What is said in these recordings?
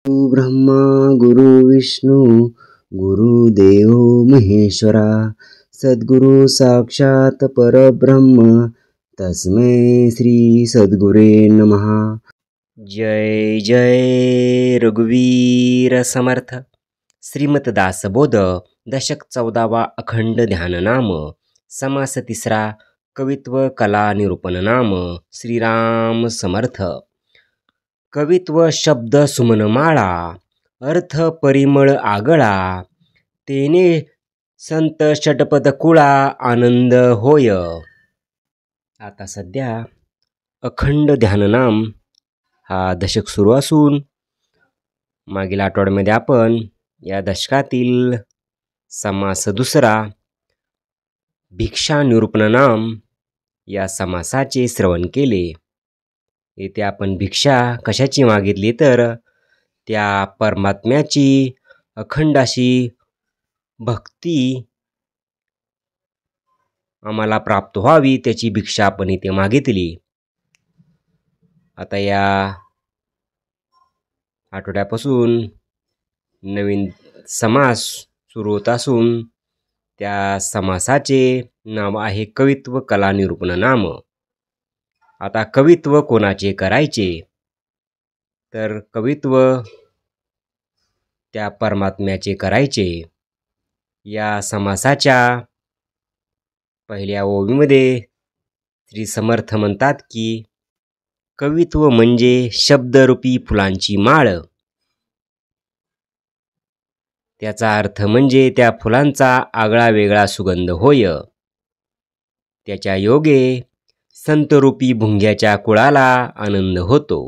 ब्रह्मा गुरु विष्णू गुरुदेव महेश्वरा सद्गुरु साक्षात परब्रह्म तस्मै श्री सद्गुरे नमः। जय जय रघुवीर समर्थ। श्रीमत दासबोध दशक 14वा अखंड ध्याननाम समास 3 कवित्व कला निरूपण नाम श्रीराम समर्थ। कवित्व शब्द सुमनमाळा अर्थ परिमळ आगळा तेने संत षटपद कुळा आनंद होय। आता सध्या अखंड ध्याननाम हा दशक सुरू असून मागील आठवड्यामध्ये आपण या दशकातील समास 2 भिक्षा निरूपण नाम या समासाचे श्रवण केले। येथे आपण भिक्षा कशाची मागितली तर त्या परमात्म्याची अखंड अशी भक्ती आम्हाला प्राप्त व्हावी त्याची भिक्षा आपण इथे मागितली। आता या आठवड्यापासून नवीन समास सुरू होत असून त्या समासाचे नाव आहे कवित्व कला निरूपण नाम। आता कवित्व कोणाचे करायचे तर कवित्व त्या परमात्म्याचे करायचे। या समासाच्या पहिल्या ओवीमध्ये श्री समर्थ म्हणतात की कवित्व म्हणजे शब्दरूपी फुलांची माळ। त्याचा अर्थ म्हणजे त्या फुलांचा आगळा वेगळा सुगंध होय। त्याच्या योगे संतरूपी भुंग्याच्या कुळाला आनंद होतो।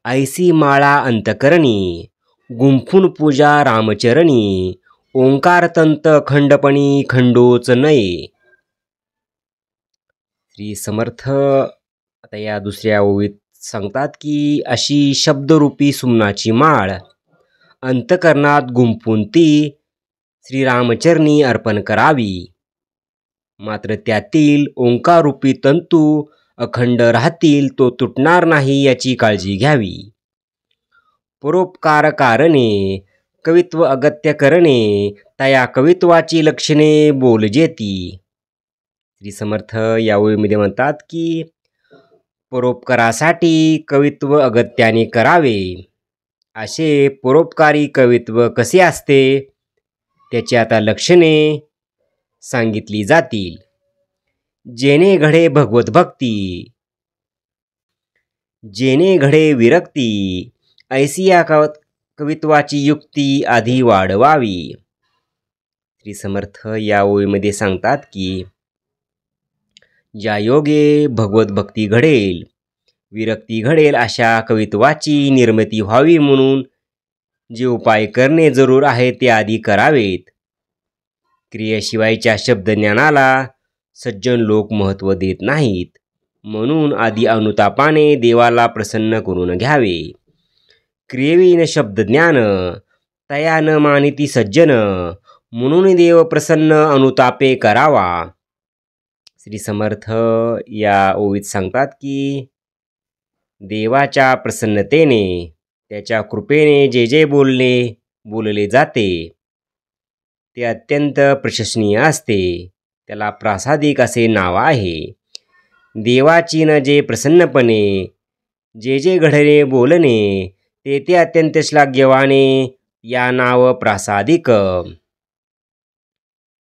ऐसी माळा अंतकरणी गुंफून पूजा रामचरणी ओंकार तंत खंडपणी खंडोच नये। श्री समर्थ आता या दुसऱ्या ओवीत सांगतात की अशी शब्दरूपी सुमनाची माळ अंतकरणात गुंफून ती श्रीरामचरणी अर्पण करावी। मात्र त्यातील ओंकाररूपी तंतू अखंड राहतील तो तुटणार नाही याची काळजी घ्यावी। परोपकार कारणे कवित्व अगत्य करणे तया कवित्वाची लक्षणे बोलजेती। श्री समर्थ या ओळीमध्ये म्हणतात की परोपकारासाठी कवित्व अगत्याने करावे। असे परोपकारी कवित्व कसे असते त्याची आता लक्षणे सांगितली जातील। जेणे घडे भगवत भक्ती जेणे घडे विरक्ती ऐसी या कवित्वाची युक्ती आधी वाढवावी। श्री समर्थ या ओळीमध्ये सांगतात की ज्या योगे भगवत भक्ती घडेल विरक्ती घडेल अशा कवित्वाची निर्मिती व्हावी म्हणून जे उपाय करणे जरूर आहे ते आधी करावेत। क्रियेशिवायच्या शब्दज्ञानाला सज्जन लोक महत्त्व देत नाहीत म्हणून आधी अनुतापाने देवाला प्रसन्न करून घ्यावे। क्रियेविन शब्दज्ञान तया न मानिती सज्जन म्हणून देव प्रसन्न अनुतापे करावा। श्री समर्थ या ओवीत सांगतात की देवाच्या प्रसन्नतेने त्याच्या कृपेने जे जे बोलले जाते ते अत्यंत प्रशंसनीय असते त्याला प्रासादिक असे नाव आहे। देवाची न जे प्रसन्नपणे जे जे घडले बोलणे ते अत्यंत श्लाघ्यवाने या नाव प्रासादिक।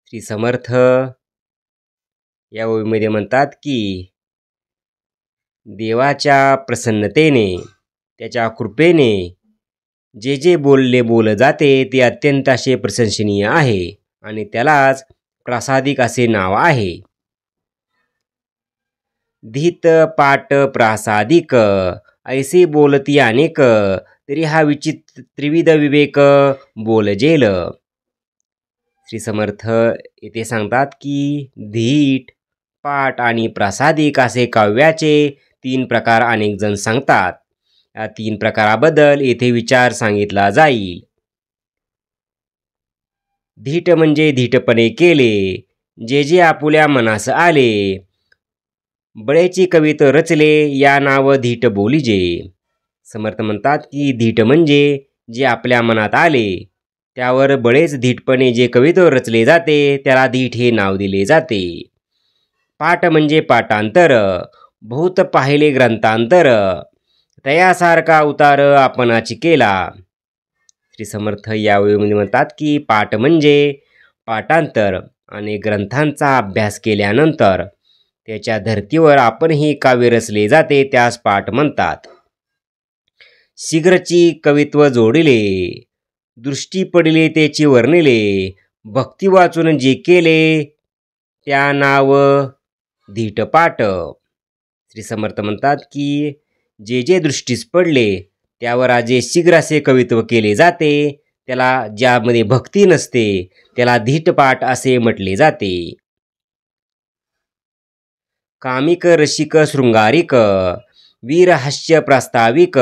श्री समर्थ या ओळीमध्ये म्हणतात की देवाच्या प्रसन्नतेने त्याच्या कृपेने जे जे बोल जाते ते अत्यंत असे प्रशंसनीय आहे आणि त्यालाच प्रासादिक असे नाव आहे। धीत पाट प्रासादिक ऐसे बोलती अनेक तरी हा विचित्र त्रिविध विवेक बोलजेल। श्री समर्थ येथे सांगतात की धीट पाट आणि प्रासादिक असे काव्याचे 3 प्रकार अनेक जण सांगतात। या 3 प्रकाराबद्दल येथे विचार सांगितला जाईल। धीट म्हणजे धीटपणे केले जे जे आपुल्या मनास आले बळेची कवित रचले या नाव धीट बोलिजे। समर्थ म्हणतात की धीट म्हणजे जे आपल्या मनात आले त्यावर बळेच धीटपणे जे कवित्व रचले जाते त्याला धीट हे नाव दिले जाते. पाठ म्हणजे पाठांतर, बहुत पाहिले ग्रंथांतर, तयासारखा उतार आपणाची केला. श्री समर्थ यावेळी म्हणतात की पाठ म्हणजे पाठांतर आणि ग्रंथांचा अभ्यास केल्यानंतर त्याच्या धर्तीवर आपणही काव्य रचले जाते त्यास पाठ म्हणतात. शीघ्रची कवित्व जोडिले, दृष्टी पडिले त्याची वर्णिले, भक्ती वाचून जे केले त्या नाव धीटपाठ. श्री समर्थ म्हणतात की जे दृष्टीस पडले त्यावर जे शीघ्र असे कवित्व केले जाते त्याला ज्यामध्ये भक्ती नसते त्याला धीटपाठ असे म्हटले जाते. कामिक रसिक शृंगारिक, वीरहास्य प्रास्ताविक,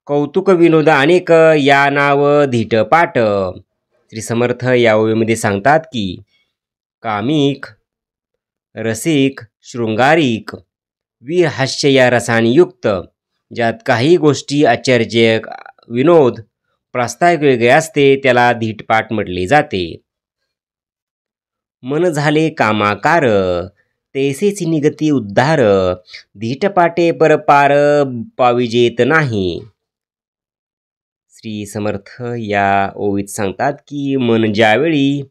कौतुक विनोद अनेक या नाव धीटपाठ. श्री समर्थ या ओळीमध्ये सांगतात की कामिक, रसिक, शृंगारिक, वीरहास्य या रसाने युक्त ज्यात काही गोष्टी आश्चर्यजनक, विनोद, प्रास्ताविक वेगळे असते त्याला धीटपाठ म्हटले जाते. मन झाले कामाकार, तैसेच निगती उद्धार, धीटपाटे परपार पाविजेत नाही. श्री समर्थ या ओवीत सांगतात की मन ज्यावेळी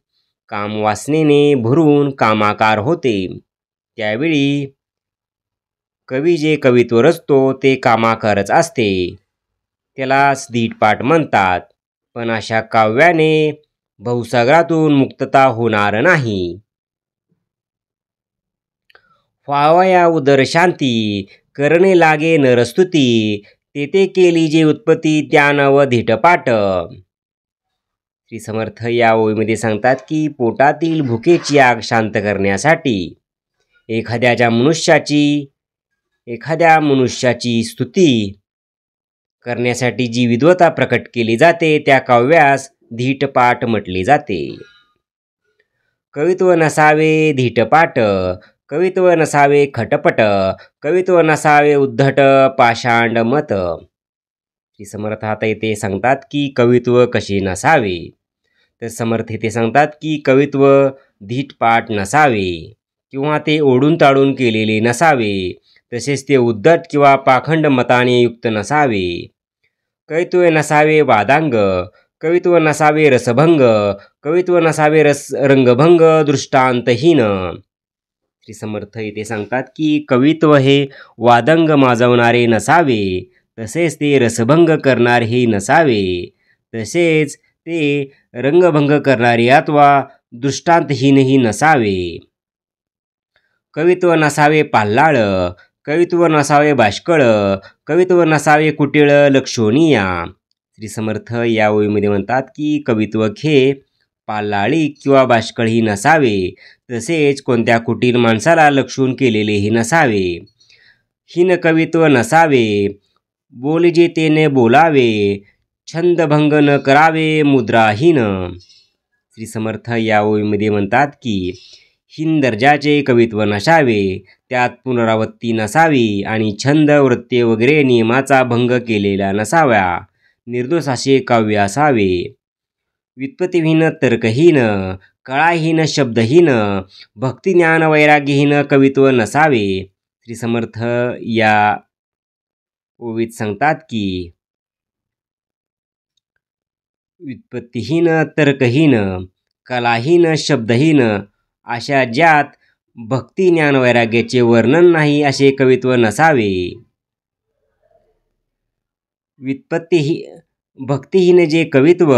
काम वासनेने भरून कामाकार होते त्यावेळी कवी जे कवित्व रचतो ते कामाकारच असते त्यालाच धीटपाठ म्हणतात. पण अशा काव्याने भवसागरातून मुक्तता होणार नाही. व्हावया उदर शांती, करणे लागे नरस्तुती, तेथे केली जे उत्पत्ती त्या नव धीटपाठ. श्री समर्थ या ओळीमध्ये सांगतात की पोटातील भुकेची आग शांत करण्यासाठी एखाद्या मनुष्याची स्तुती करण्यासाठी जी विद्वता प्रकट केली जाते त्या काव्यास धीटपाठ म्हटले जाते. कवित्व नसावे धीटपाठ, कवित्व नसावे खटपट, कवित्व नसावे उद्धट पाषांड मत. श्री समर्थ आता इथे सांगतात की कवित्व कसे नसावे. तर समर्थ इथे सांगतात की कवित्व धीटपाठ नसावे किंवा ते ओढून ताडून केलेले नसावे, तसेच ते उद्धट किंवा पाखंड मताने युक्त नसावे. कवित्व नसावे वादांग, कवित्व नसावे रसभंग, कवित्व नसावे रंगभंग दृष्टांतहीन. श्री समर्थ इथे सांगतात की कवित्व हे वादंग माजवणारे नसावे, तसेच ते रसभंग करणारेही नसावे, तसेच ते रंगभंग करणारे अथवा दृष्टांतहीनही नसावे. कवित्व नसावे पाल्लाळ, कवित्व नसावे बाष्कळ, कवित्व नसावे कुटिळ लक्षणीया. श्री समर्थ या ओळीमध्ये म्हणतात की कवित्व हे पाल्लाळी किंवा बाष्कळही नसावे, तसेच कोणत्या कुटील माणसाला लक्षून केलेलेही नसावे. हीन कवित्व नसावे, बोलजे तेने बोलावे, छंदभंग न करावे मुद्राहीन. श्री समर्थ या ओळीमध्ये म्हणतात की हीन दर्जाचे कवित्व नसावे, त्यात पुनरावृत्ती नसावी आणि छंद, वृत्ते वगैरे नियमाचा भंग केलेला नसावा. निर्दोष असे काव्य असावे. व्युत्पत्तीहीन, तर्कहीन, कळाहीन, शब्दहीन, भक्तिज्ञान वैराग्यहीन कवित्व नसावे. श्री समर्थ या ओवीत सांगतात की व्युत्पत्तीहीन, तर्कहीन, कलाहीन, शब्दहीन अशा ज्यात भक्ती ज्ञान वैराग्याचे वर्णन नाही असे कवित्व नसावे. भक्तिहीन जे कवित्व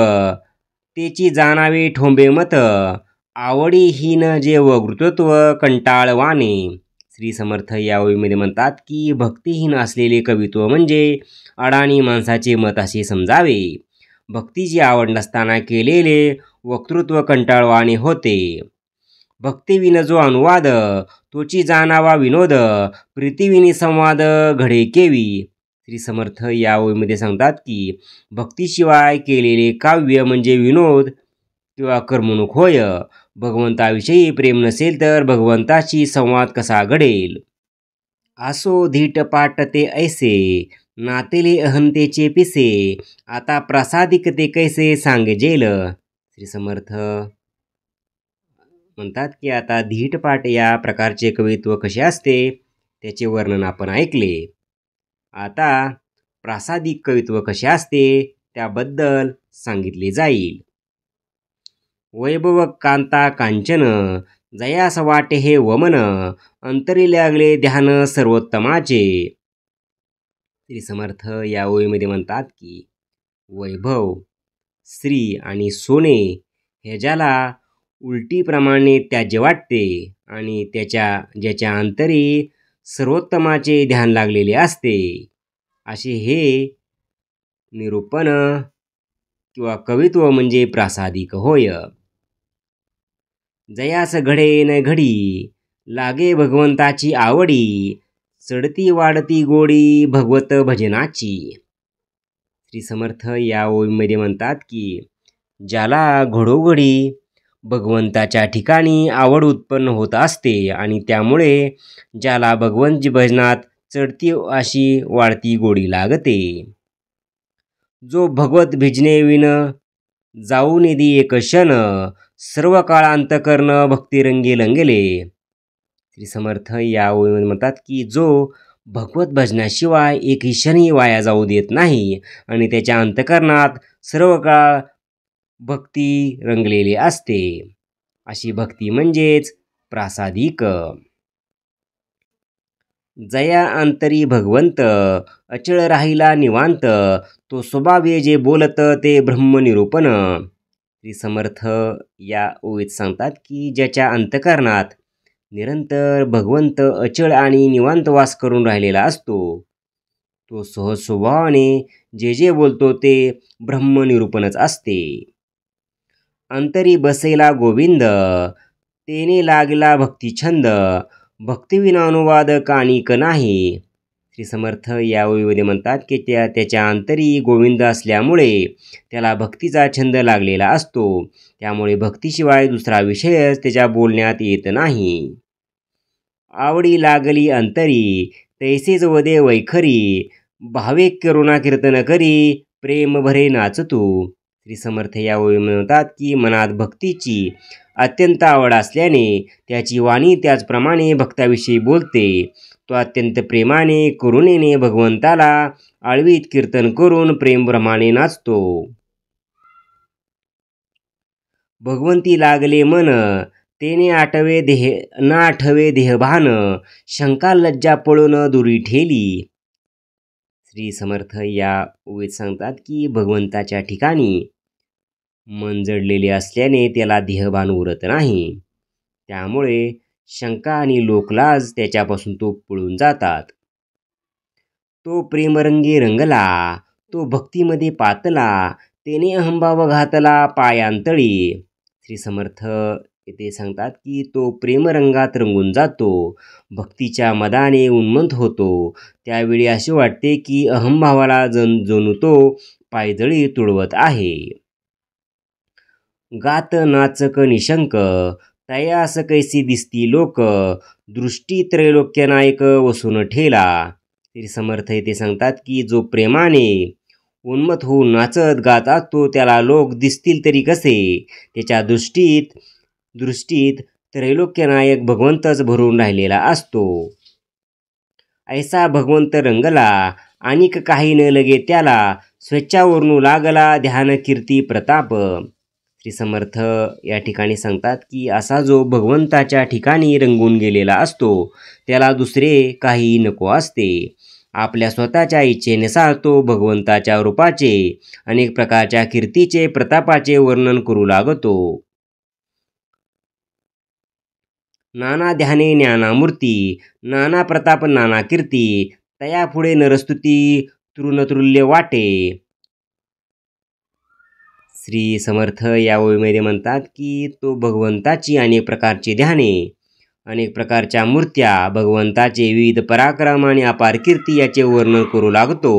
तेची जाणावे ठोंबे मत, आवडीहीन जे वक्तृत्व कंटाळवाणे. श्री समर्थ या ओळीमध्ये म्हणतात की भक्तिहीन असलेले कवित्व म्हणजे अडाणी माणसाचे मत असे समजावे. भक्तीची आवड नसताना केलेले वक्तृत्व कंटाळवाणे होते. भक्तिविन जो अनुवाद, तोची जाणावा विनोद, प्रीतिविनी संवाद घडे केवी. श्री समर्थ या ओळीमध्ये सांगतात की भक्तीशिवाय केलेले काव्य म्हणजे विनोद किंवा कर्मणूक होय. भगवंताविषयी प्रेम नसेल तर भगवंताशी संवाद कसा घडेल. असो धीटपाठ ते ऐसे, नातेले अहंतेचे पिसे, आता प्रासादिक ते कैसे सांगजेल. श्री समर्थ म्हणतात की आता धीटपाट या प्रकारचे कवित्व कसे असते त्याचे वर्णन आपण ऐकले. आता प्रासादिक कवित्व कसे असते त्याबद्दल सांगितले जाईल. वैभव कांता कांचन, जयास वाटे हे वमन, अंतरी लागले ध्यान सर्वोत्तमाचे. श्री समर्थ या ओळीमध्ये म्हणतात की वैभव, श्री आणि सोने हे ज्याला उलटीप्रमाणे त्याज्य वाटते आणि ज्याच्या अंतरी सर्वोत्तमाचे ध्यान लागलेले असते, असे हे निरूपण किंवा कवित्व म्हणजे प्रासादिक होय. जयास घडे न घडी, लागे भगवंताची आवडी, चढती वाढती गोडी भगवत भजनाची. श्री समर्थ या ओळीमध्ये म्हणतात की ज्याला घडोघडी भगवंताच्या ठिकाणी आवड उत्पन्न होत असते आणि त्यामुळे ज्याला भगवंत भजनात चढती अशी वाढती गोडी लागते. जो भगवत भिजने विन जाऊ निधी एक क्षण, सर्व काळ अंतकरण भक्तिरंगी लंगले. श्री समर्थ या ओळीमध्ये म्हणतात की जो भगवत भजनाशिवाय एक क्षणही वाया जाऊ देत नाही आणि त्याच्या अंतकरणात सर्व काळ भक्ती रंगलेली असते, अशी भक्ती म्हणजेच प्रासादिक. जया अंतरी भगवंत, अचळ राहिला निवांत, तो स्वभावे जे बोलत ते ब्रह्मनिरूपण. श्री समर्थ या ओळीत सांगतात की ज्याच्या अंतकरणात निरंतर भगवंत अचळ आणि निवांत वास करून राहिलेला असतो, तो सहज स्वभावाने जे बोलतो ते ब्रह्मनिरूपणच असते. अंतरी बसेला गोविंद, तेने लागला भक्तिछंद, भक्तिविना अनुवाद कानिक नाही. श्री समर्थ या ओळीमध्ये म्हणतात की त्याच्या अंतरी गोविंद असल्यामुळे त्याला भक्तीचा छंद लागलेला असतो, त्यामुळे भक्तीशिवाय दुसरा विषयच त्याच्या बोलण्यात येत नाही. आवडी लागली अंतरी, तैसेच वदे वैखरी, भावे करुणा कीर्तन करी, प्रेम भरे नाचतू. श्री समर्थ या ओळी म्हणतात की मनात भक्तीची अत्यंत आवड असल्याने त्याची वाणी त्याचप्रमाणे भक्ताविषयी बोलते. तो अत्यंत प्रेमाने करुणेने भगवंताला आळवीत कीर्तन करून प्रेमप्रमाणे नाचतो. भगवंती लागले मन, तेने आठवे देहभान, शंका लज्जा पळून दुरी ठेली. श्री समर्थ या ओळीत सांगतात की भगवंताच्या ठिकाणी मन जडलेले असल्याने त्याला देहभान उरत नाही, त्यामुळे शंका आणि लोकलाज त्याच्यापासून तो पळून जातात. तो प्रेमरंगी रंगला, तो भक्तीमध्ये पातला, तेने अहंभाव घातला पायांतळी. श्री समर्थ येथे सांगतात की तो प्रेमरंगात रंगून जातो, भक्तीच्या मदाने उन्मंत होतो. त्यावेळी असे वाटते की अहंभावाला जणू तो पायदळी तुडवत आहे. गात नाचक निशंक, तयास कैसी दिसती लोक, दृष्टी त्रैलोक्य नायक वसून ठेला. श्री समर्थ येथे सांगतात की जो प्रेमाने उन्मत होऊन नाचत गात असतो त्याला लोक दिसतील तरी कसे, त्याच्या दृष्टीत त्रैलोक्यनायक भगवंतच भरून राहिलेला असतो. ऐसा भगवंत रंगला, आणिक काही न लगे त्याला, स्वेच्छावरून लागला ध्यान कीर्ती प्रताप. श्री समर्थ या ठिकाणी सांगतात की असा जो भगवंताच्या ठिकाणी रंगून गेलेला असतो त्याला दुसरे काही नको असते. आपल्या स्वतःच्या इच्छेनुसार तो भगवंताच्या रूपाचे, अनेक प्रकारच्या कीर्तीचे, प्रतापाचे वर्णन करू लागतो. नाना ध्याने ज्ञानामूर्ती, नाना प्रताप नाना कीर्ती, तया पुढे नरस्तुती तृणतुल्य वाटे. श्री समर्थ या ओळीमध्ये म्हणतात की तो भगवंताची अनेक प्रकारची ध्याने, अनेक प्रकारच्या मूर्त्या, भगवंताचे विविध पराक्रम आणि अपार कीर्ती याचे वर्णन करू लागतो.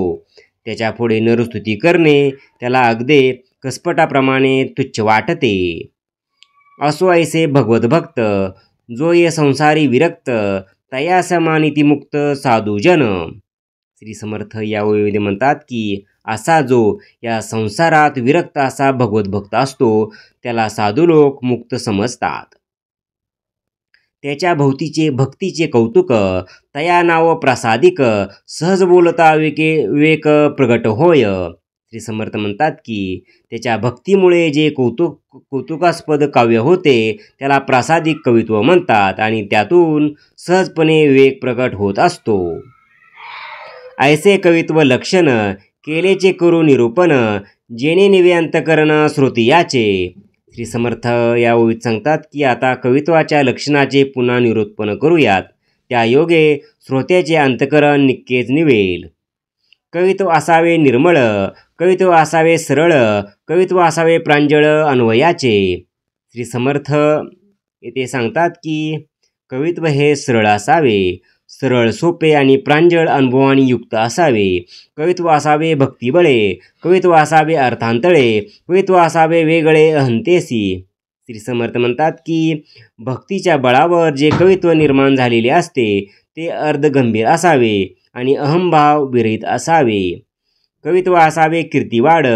त्याच्या पुढे नरस्तुती करणे त्याला अगदी कसपटाप्रमाणे तुच्छ वाटते. असो ऐसे भगवत भक्त, जो ये संसारी विरक्त, तया समानिती मुक्त साधुजन. श्री समर्थ या ओळीमध्ये म्हणतात की असा जो या संसारात विरक्त असा भगवत भक्त असतो त्याला साधू लोक मुक्त समजतात. त्याच्या भोवतीचे भक्तीचे कौतुक तया नाव प्रासादिक सहज बोलता विवेक प्रगट होय. श्री समर्थ म्हणतात की त्याच्या भक्तीमुळे जे कौतुकास्पद काव्य होते त्याला प्रासादिक कवित्व म्हणतात आणि त्यातून सहजपणे विवेक प्रगट होत असतो. ऐसे कवित्व लक्षण केलेचे करू निरूपण जेणे निवे अंतकरण श्रोती याचे. श्री समर्थ या ओळीत सांगतात की आता कवित्वाच्या लक्षणाचे पुन्हा निरूपण करूयात. त्या योगे श्रोत्याचे अंतकरण निक्केच निवेल. कवित्व असावे निर्मळ, कवित्व असावे सरळ, कवित्व असावे प्रांजळ अन्वयाचे. श्री समर्थ येथे सांगतात की कवित्व हे सरळ असावे, सरळ सोपे आणि प्रांजळ अनुभवाने युक्त असावे. कवित्व असावे भक्तिबळे, कवित्व असावे अर्थांतळे, कवित्व असावे वेगळे अहंतेसी. श्री समर्थ म्हणतात की भक्तीच्या बळावर जे कवित्व निर्माण झालेले असते ते अर्धगंभीर असावे आणि अहंभाव विरहित असावे. कवित्व असावे कीर्तिवाड,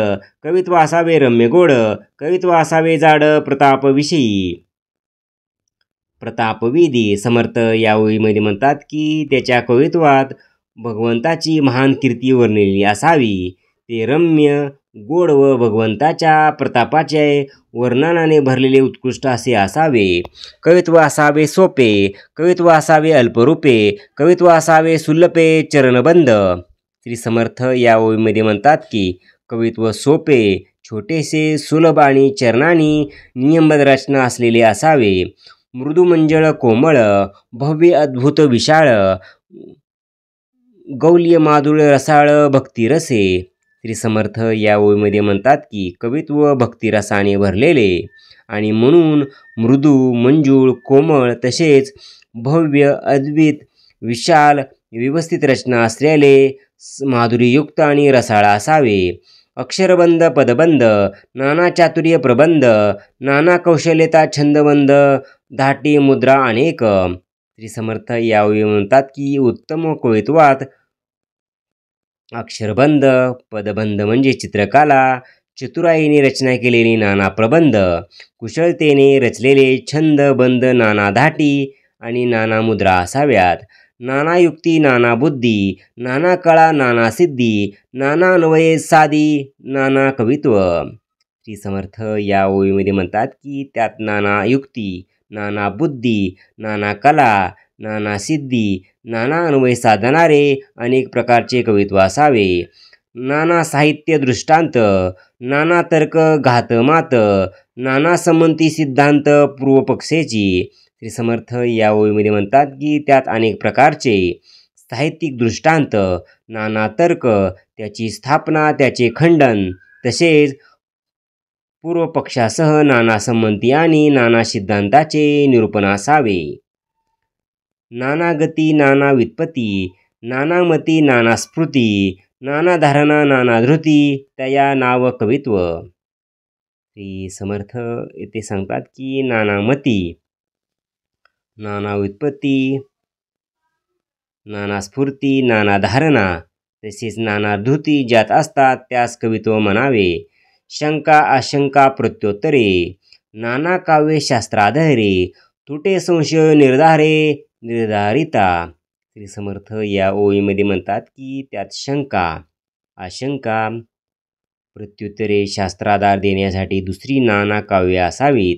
कवित्व असावे रम्यगोड, कवित्व असावे जाड प्रतापविषयी प्रतापविधी. समर्थ या ओळीमध्ये म्हणतात की त्याच्या कवित्वात भगवंताची महान कीर्ती वर्णिलेली असावी. ते रम्य गोड व भगवंताच्या प्रतापाचे वर्णनाने भरलेले उत्कृष्ट असे असावे. कवित्व असावे सोपे, कवित्व असावे अल्परूपे, कवित्व असावे सुलभे चरणबंद. श्री समर्थ या ओळीमध्ये म्हणतात की कवित्व सोपे, छोटेसे, सुलभ आणि चरणांनी नियमबद्ध रचना असलेले असावे. मृदू मंजळ कोमळ, भव्य अद्भुत विशाळ, गौल्य माधुर रसाळ भक्तिरसे. श्री समर्थ या ओळीमध्ये म्हणतात की कवित्व भक्तिरसाने भरलेले आणि म्हणून मृदू मंजूळ कोमळ तसेच भव्य अद्भुत विशाल व्यवस्थित रचना असलेले माधुरीयुक्त आणि रसाळ असावे. अक्षरबंध पदबंध, नाना चातुर्य प्रबंध, नाना कौशल्यता छंदबंध, धाटी मुद्रा अनेक. श्री समर्थ यावेळी म्हणतात की उत्तम कवित्वात अक्षरबंध, पदबंध म्हणजे चित्रकला, चतुराईने रचना केलेली नाना प्रबंध, कुशलतेने रचलेले छंदबंध, नाना धाटी आणि नाना मुद्रा असाव्यात. नाना युक्ती, नाना बुद्धी, नाना कळा, नाना सिद्धी, नाना अन्वये साधी, नाना कवित्व. श्री समर्थ या ओळीमध्ये म्हणतात की त्यात नाना युक्ती, नाना बुद्धी, नाना कला, नाना सिद्धी, नाना अन्वय साधणारे अनेक प्रकारचे कवित्व असावे. नाना साहित्य दृष्टांत, नाना तर्क घातमात, नाना संमती सिद्धांत पूर्वपक्षेची. श्री समर्थ या ओळीमध्ये म्हणतात की त्यात अनेक प्रकारचे साहित्यिक दृष्टांत, नाना तर्क, त्याची स्थापना, त्याचे खंडन तसेच पूर्वपक्षासह नाना संमती आणि नाना सिद्धांताचे निरूपण असावे. नाना गती, नाना व्युत्पत्ती, नाना मती, नाना स्फूर्ती, नाना धारणा, नाना धृती, तया नाव कवित्व. श्री समर्थ येथे सांगतात की नाना मती, नाना व्युत्पत्ती, नाना स्फूर्ती, नाना धारणा तसेच नाना धृती ज्यात असतात त्यास कवित्व म्हणावे. शंका आशंका प्रत्योत्तरे, नाना काव्य शास्त्राधारे, तुटे संशय निर्धारे निर्धारिता. श्री समर्थ या ओळीमध्ये म्हणतात की त्यात शंका आशंका प्रत्युत्तरे शास्त्राधार देण्यासाठी दुसरी नाना काव्ये असावीत.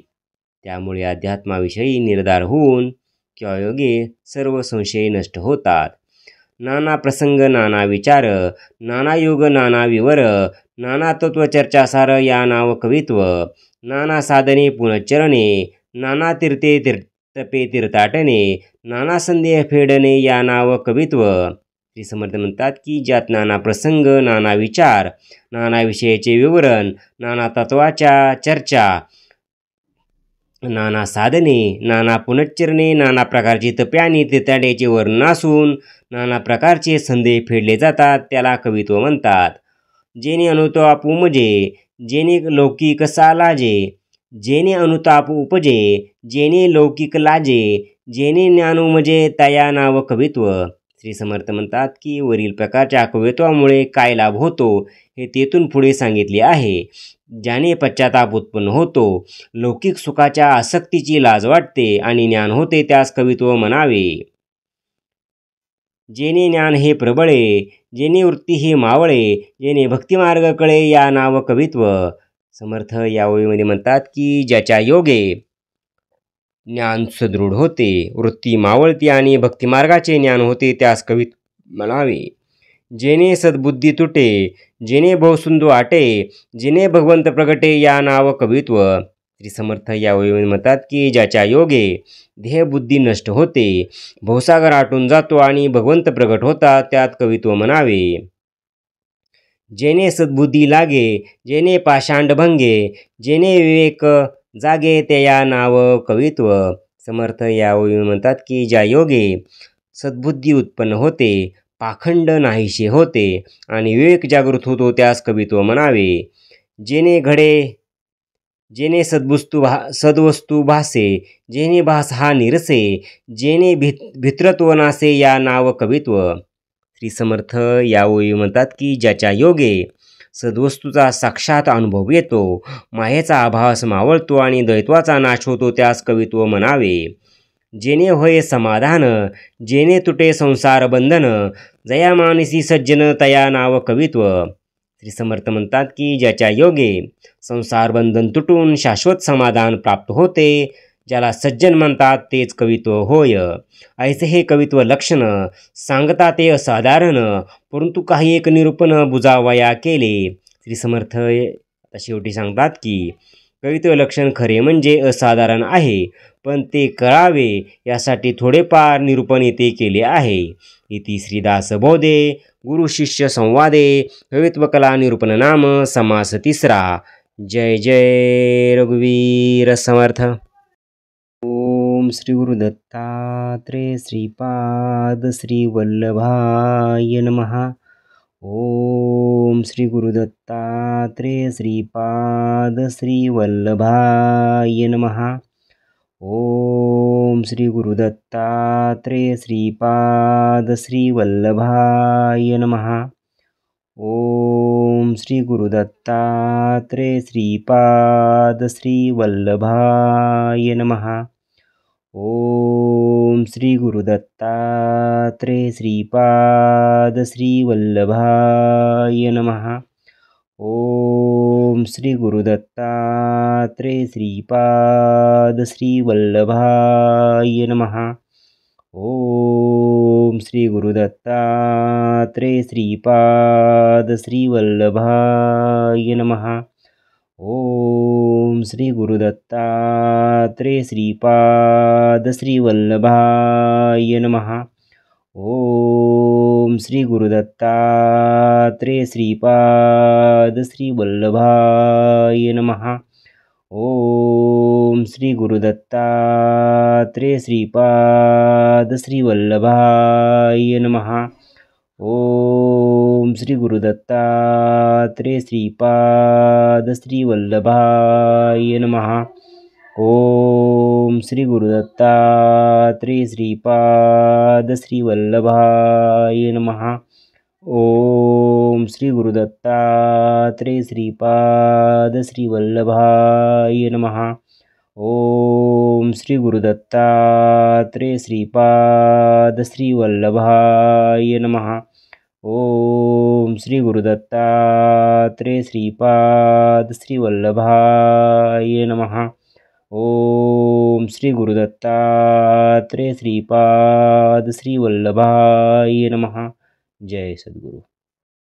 त्यामुळे अध्यात्माविषयी निर्धार होऊन त्यायोगे सर्व संशय नष्ट होतात. नाना प्रसंग, नाना विचार, नाना योग, नाना विवर, नाना तत्वचर्चासार या नाव कवित्व. नाना साधने पुनच्चरणे, नाना तीर्थे तपे तीर्थाटने, नाना संदेह फेडणे या नाव कवित्व. श्री समर्थ म्हणतात की ज्यात नाना प्रसंग, नाना विचार, नाना विषयाचे विवरण, नाना तत्वाच्या चर्चा, नाना साधने, नाना पुनच्चरणे, नाना प्रकारची तपे आणि तीर्थाटण्याचे वर्णन असून नाना प्रकारचे संदेह फेडले जातात त्याला कवित्व म्हणतात. जेणे अनुताप उमजे, जेणे लौकिक सालाजे, जेणे अनुताप उपजे, जेणे लौकिक लाजे, जेणे ज्ञान उमजे तया नाव कवित्व. श्री समर्थ म्हणतात की वरील प्रकारच्या कवित्वामुळे काय लाभ होतो हे तेथून पुढे सांगितले आहे. ज्याने पश्चाताप उत्पन्न होतो, लौकिक सुखाच्या आसक्तीची लाज वाटते आणि ज्ञान होते त्यास कवित्व म्हणावे. जेणे ज्ञान हे प्रबळे, जेणे वृत्ती हे मावळे, जेणे भक्तिमार्ग कळे या नाव कवित्व. समर्थ या ओळीमध्ये म्हणतात की ज्याच्या योगे ज्ञान सुदृढ होते, वृत्ती मावळती आणि भक्तिमार्गाचे ज्ञान होते त्यास कवित्व म्हणावे. जेणे सद्बुद्धी तुटे, जेणे भवसिंधू आटे, जेणे भगवंत प्रगटे या नाव कवित्व. श्री समर्थ या ओळीमध्ये म्हणतात की ज्याच्या योगे देहबुद्धी नष्ट होते, भवसागर आटून जातो आणि भगवंत प्रगट होतात त्यात कवित्व म्हणावे. जेणे सद्बुद्धी लागे, जेणे पाषांड भंगे, जेणे विवेक जागे ते या नाव कवित्व. समर्थ या ओळी म्हणतात की ज्या योगे सद्बुद्धी उत्पन्न होते, पाखंड नाहीसे होते आणि विवेक जागृत होतो त्यास कवित्व म्हणावे. जेणे घडे, जेणे सद्वस्तू भासे, जेणे भास हा निरसे, जेणे भित्रत्व नासे या नाव कवित्व. श्री समर्थ या ओळी म्हणतात की ज्याच्या योगे सद्वस्तूचा साक्षात अनुभव येतो, मायेचा आभास मावळतो आणि द्वैत्वाचा नाश होतो त्यास कवित्व म्हणावे. जेणे होय समाधान, जेणे तुटे संसार बंधन, जया मानसी सज्जन तया नाव कवित्व. श्री समर्थ म्हणतात की ज्याच्या योगे संसार बंधन तुटून शाश्वत समाधान प्राप्त होते, ज्याला सज्जन म्हणतात तेच कवित्व होय. ऐसे हे कवित्व लक्षण सांगता ते असाधारण, परंतु काही एक निरूपण बुजावया केले. श्री समर्थ आता शेवटी सांगतात की कवित्व लक्षण खरे म्हणजे असाधारण आहे, पण ते कळावे यासाठी थोडेफार निरूपण येथे केले आहे. इति श्रीदास बोधे गुरु शिष्य संवादे कवित्वकला निरूपण नाम समास तिसरा. जय जय रघुवीर समर्थ. ओम श्री गुरुदत्तात्रेय श्रीपाद श्री वल्लभाय नमः. ओम श्री गुरुदत्तात्रेय श्रीपाद श्री वल्लभाय नमः. ओम श्री गुरुदत्तात्रेय श्रीपाद श्री वल्लभाय नमः. ओम श्री गुरुदत्तात्रेय श्रीपाद श्री वल्लभाय नमः. ओम श्री गुरुदत्तात्रेय श्रीपाद श्री वल्लभाय नमः. ओम श्री गुरुदत्तात्रेय श्रीपाद श्री वल्लभाय नमः. ओम श्री गुरुदत्तात्रेय श्रीपाद श्री वल्लभाय नमः. ओम श्री गुरुदत्तात्रेय श्रीपाद श्री वल्लभाय नमः. ओम श्री गुरुदत्तात्रेय श्रीपाद श्री वल्लभाय नमः. ओम श्री गुरुदत्तात्रेय श्रीपाद श्री वल्लभाय नमः. ओम श्री गुरुदत्तात्रेय श्रीपाद श्री वल्लभाय नमः. ओम श्री गुरुदत्तात्रेय श्रीपाद श्री वल्लभाय नमः. ओम श्री गुरुदत्तात्रेय श्रीपाद श्री वल्लभाय नमः. ओम श्री गुरुदत्तात्रेय श्रीपाद श्री वल्लभाय नमः. ओम श्री गुरुदत्तात्रेय श्रीपाद श्री वल्लभाय नमः. ओम श्री गुरुदत्तात्रेय श्रीपाद श्री वल्लभाय नमः. जय सद्गुरु.